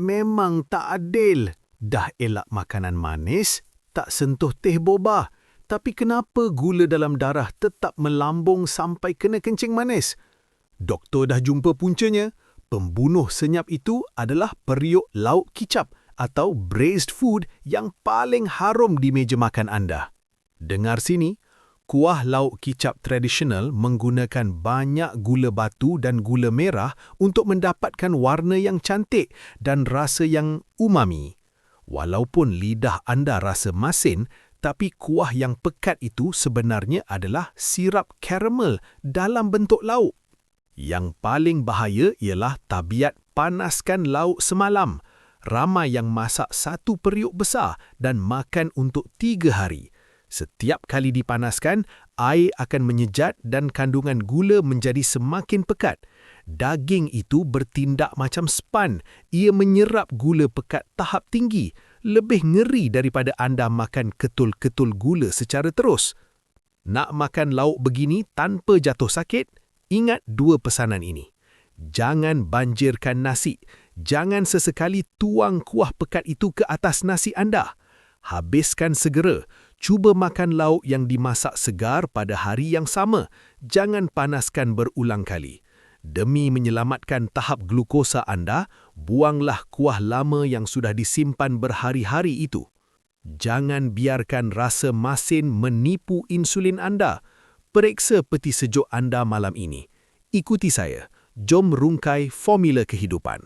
Memang tak adil. Dah elak makanan manis, tak sentuh teh boba. Tapi kenapa gula dalam darah tetap melambung sampai kena kencing manis? Doktor dah jumpa puncanya. Pembunuh senyap itu adalah periuk lauk kicap atau braised food yang paling harum di meja makan anda. Dengar sini, kuah lauk kicap tradisional menggunakan banyak gula batu dan gula merah untuk mendapatkan warna yang cantik dan rasa yang umami. Walaupun lidah anda rasa masin, tapi kuah yang pekat itu sebenarnya adalah sirap karamel dalam bentuk lauk. Yang paling bahaya ialah tabiat panaskan lauk semalam. Ramai yang masak satu periuk besar dan makan untuk 3 hari. Setiap kali dipanaskan, air akan menyejat dan kandungan gula menjadi semakin pekat. Daging itu bertindak macam span. Ia menyerap gula pekat tahap tinggi. Lebih ngeri daripada anda makan ketul-ketul gula secara terus. Nak makan lauk begini tanpa jatuh sakit? Ingat 2 pesanan ini. Jangan banjirkan nasi. Jangan sesekali tuang kuah pekat itu ke atas nasi anda. Habiskan segera. Cuba makan lauk yang dimasak segar pada hari yang sama. Jangan panaskan berulang kali. Demi menyelamatkan tahap glukosa anda, buanglah kuah lama yang sudah disimpan berhari-hari itu. Jangan biarkan rasa masin menipu insulin anda. Periksa peti sejuk anda malam ini. Ikuti saya. Jom rungkai formula kehidupan.